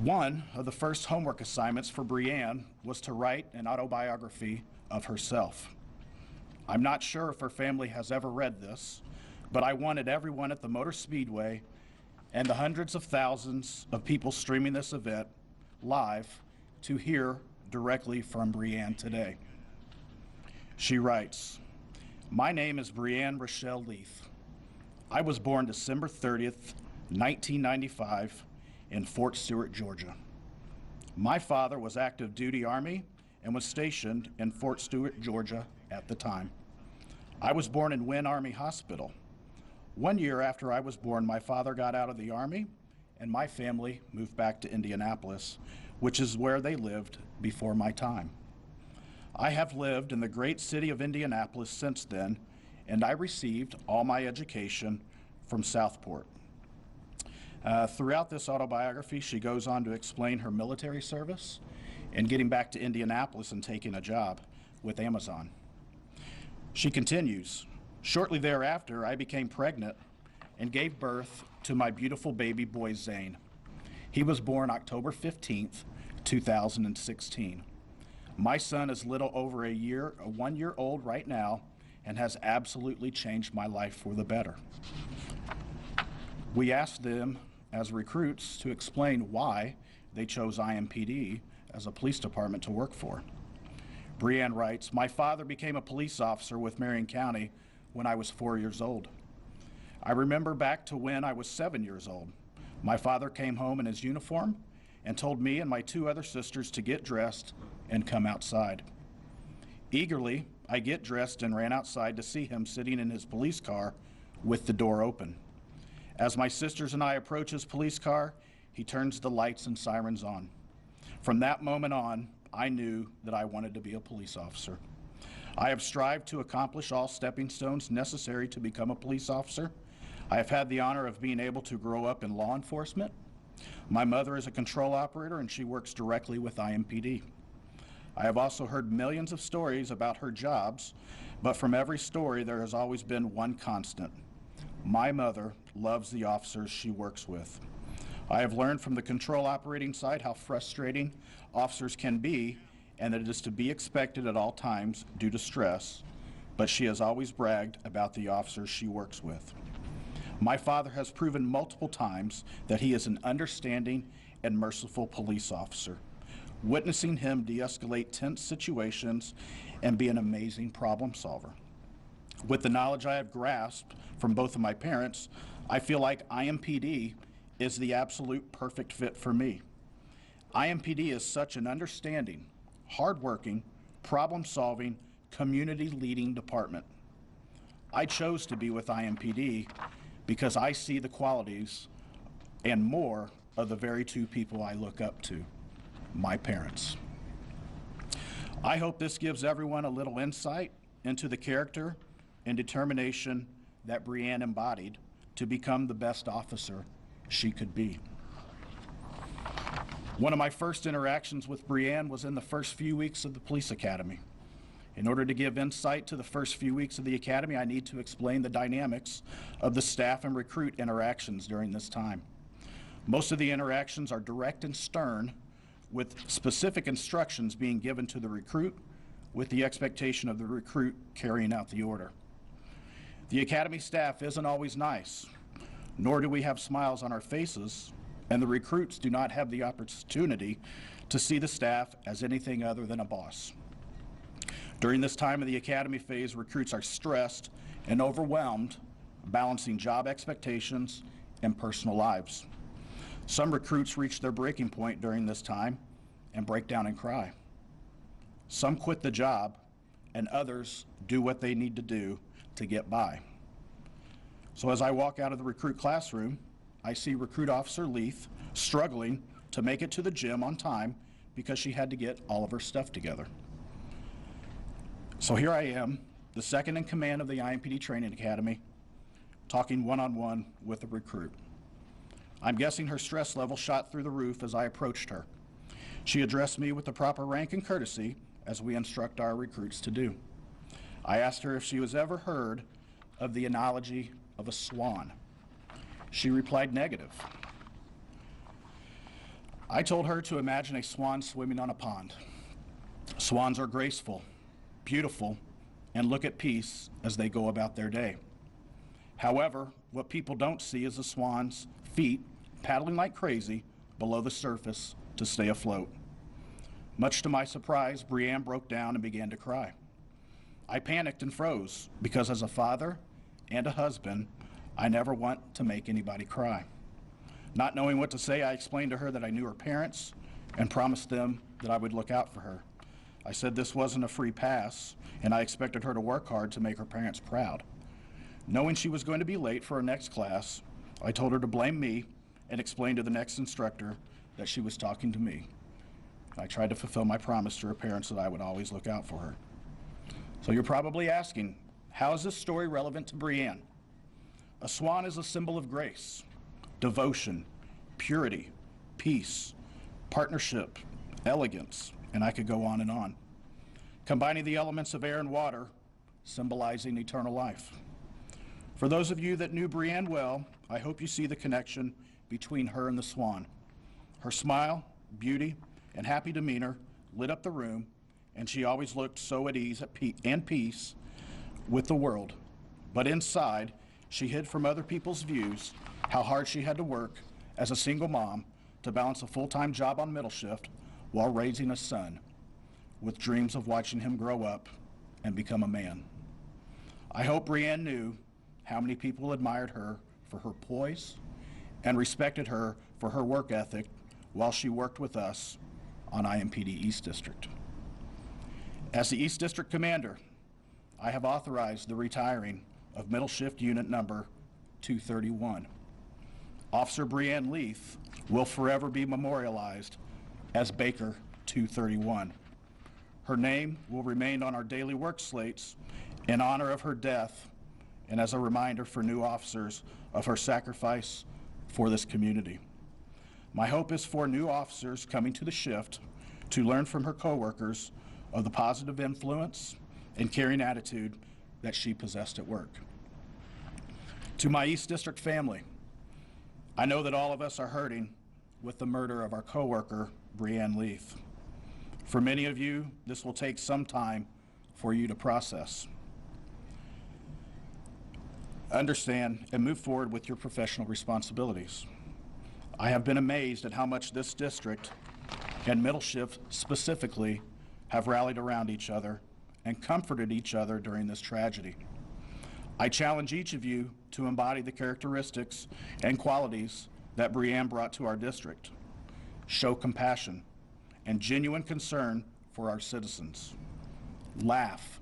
One of the first homework assignments for Brianne was to write an autobiography of herself. I'm not sure if her family has ever read this, but I wanted everyone at the Motor Speedway and the hundreds of thousands of people streaming this event live to hear directly from Brianne today. She writes, "My name is Brianne Rochelle Leith. I was born December 30th, 1995 in Fort Stewart, Georgia. My father was active duty Army and was stationed in Fort Stewart, Georgia at the time. I was born in Wynn Army Hospital. 1 year after I was born, my father got out of the Army and my family moved back to Indianapolis, which is where they lived before my time. I have lived in the great city of Indianapolis since then, and I received all my education from Southport." Throughout this autobiography, she goes on to explain her military service and getting back to Indianapolis and taking a job with Amazon. She continues, "Shortly thereafter, I became pregnant and gave birth to my beautiful baby boy, Zane. He was born October 15th, 2016. My son is little over 1 year old right now, and has absolutely changed my life for the better." We asked them as recruits to explain why they chose IMPD as a police department to work for. Brianne writes, "My father became a police officer with Marion County when I was 4 years old. I remember back to when I was 7 years old. My father came home in his uniform and told me and my 2 other sisters to get dressed and come outside. Eagerly, I get dressed and ran outside to see him sitting in his police car with the door open. As my sisters and I approach his police car, he turns the lights and sirens on. From that moment on, I knew that I wanted to be a police officer. I have strived to accomplish all stepping stones necessary to become a police officer. I have had the honor of being able to grow up in law enforcement. My mother is a control operator and she works directly with IMPD. I have also heard millions of stories about her jobs, but from every story there has always been one constant. My mother loves the officers she works with. I have learned from the control operating side how frustrating officers can be and that it is to be expected at all times due to stress, but she has always bragged about the officers she works with. My father has proven multiple times that he is an understanding and merciful police officer. Witnessing him de-escalate tense situations and be an amazing problem solver. With the knowledge I have grasped from both of my parents, I feel like IMPD is the absolute perfect fit for me. IMPD is such an understanding, hardworking, problem-solving, community-leading department. I chose to be with IMPD because I see the qualities and more of the very 2 people I look up to, my parents. I hope this gives everyone a little insight into the character and determination that Brianne embodied to become the best officer she could be. One of my first interactions with Brianne was in the first few weeks of the police academy. In order to give insight to the first few weeks of the academy, I need to explain the dynamics of the staff and recruit interactions during this time. Most of the interactions are direct and stern, with specific instructions being given to the recruit with the expectation of the recruit carrying out the order. The academy staff isn't always nice, nor do we have smiles on our faces, and the recruits do not have the opportunity to see the staff as anything other than a boss. During this time of the academy phase, recruits are stressed and overwhelmed, balancing job expectations and personal lives. Some recruits reach their breaking point during this time and break down and cry. Some quit the job, and others do what they need to do to get by. So as I walk out of the recruit classroom, I see Recruit Officer Leith struggling to make it to the gym on time because she had to get all of her stuff together. So here I am, the second in command of the IMPD Training Academy, talking one-on-one with a recruit. I'm guessing her stress level shot through the roof as I approached her. She addressed me with the proper rank and courtesy, as we instruct our recruits to do. I asked her if she was ever heard of the analogy of a swan. She replied negative. I told her to imagine a swan swimming on a pond. Swans are graceful, beautiful, and look at peace as they go about their day. However, what people don't see is the swan's feet paddling like crazy below the surface to stay afloat. Much to my surprise, Brianne broke down and began to cry. I panicked and froze because as a father and a husband, I never want to make anybody cry. Not knowing what to say, I explained to her that I knew her parents and promised them that I would look out for her. I said this wasn't a free pass, and I expected her to work hard to make her parents proud. Knowing she was going to be late for her next class, I told her to blame me and explain to the next instructor that she was talking to me. I tried to fulfill my promise to her parents that I would always look out for her. So you're probably asking, how is this story relevant to Brianne? A swan is a symbol of grace, devotion, purity, peace, partnership, elegance, and I could go on and on. Combining the elements of air and water, symbolizing eternal life. For those of you that knew Brianne well, I hope you see the connection between her and the swan. Her smile, beauty, and happy demeanor lit up the room, and she always looked so at ease and peace with the world. But inside, she hid from other people's views how hard she had to work as a single mom to balance a full-time job on middle shift while raising a son with dreams of watching him grow up and become a man. I hope Brianne knew how many people admired her for her poise and respected her for her work ethic while she worked with us on IMPD East District. As the East District Commander, I have authorized the retiring of Middle Shift Unit Number 231. Officer Brianne Leith will forever be memorialized as Baker 231. Her name will remain on our daily work slates in honor of her death and as a reminder for new officers of her sacrifice for this community. My hope is for new officers coming to the shift to learn from her coworkers of the positive influence and caring attitude that she possessed at work. To my East District family, I know that all of us are hurting with the murder of our coworker, Brianne Leith. For many of you, this will take some time for you to process, understand, and move forward with your professional responsibilities. I have been amazed at how much this district and Middle Shift specifically have rallied around each other and comforted each other during this tragedy. I challenge each of you to embody the characteristics and qualities that Brianne brought to our district. Show compassion and genuine concern for our citizens. Laugh,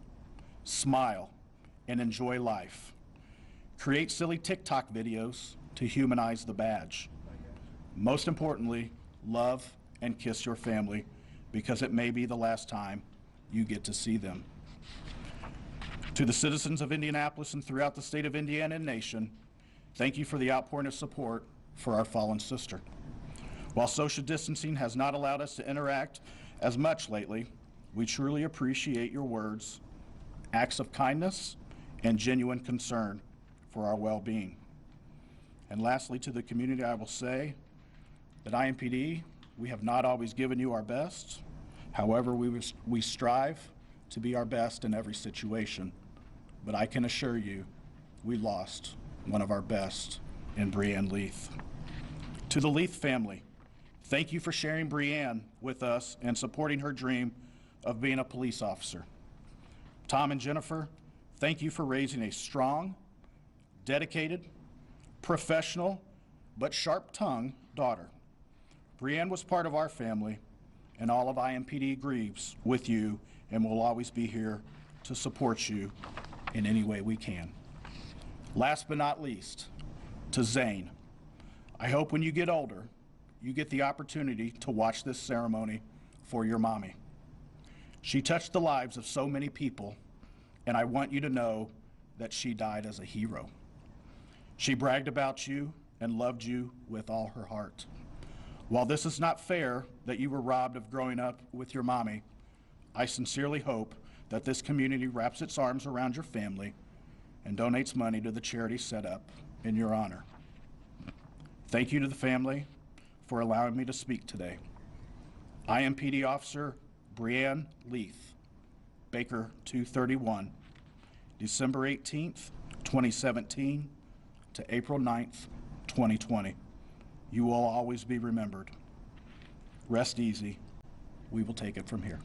smile, and enjoy life. Create silly TikTok videos to humanize the badge. Most importantly, love and kiss your family because it may be the last time you get to see them. To the citizens of Indianapolis and throughout the state of Indiana and nation, thank you for the outpouring of support for our fallen sister. While social distancing has not allowed us to interact as much lately, we truly appreciate your words, acts of kindness, and genuine concern for our well-being. And lastly, to the community, I will say that IMPD, we have not always given you our best. However, we strive to be our best in every situation. But I can assure you, we lost one of our best in Brianne Leith. To the Leith family, thank you for sharing Brianne with us and supporting her dream of being a police officer. Tom and Jennifer, thank you for raising a strong, dedicated, professional, but sharp-tongued daughter. Brianne was part of our family, and all of IMPD grieves with you and will always be here to support you in any way we can. Last but not least, to Zane, I hope when you get older, you get the opportunity to watch this ceremony for your mommy. She touched the lives of so many people, and I want you to know that she died as a hero. She bragged about you and loved you with all her heart. While this is not fair that you were robbed of growing up with your mommy, I sincerely hope that this community wraps its arms around your family and donates money to the charity set up in your honor. Thank you to the family for allowing me to speak today. IMPD Officer Brianne Leith, Baker 231, December 18th, 2017 to April 9th, 2020. You will always be remembered. Rest easy. We will take it from here.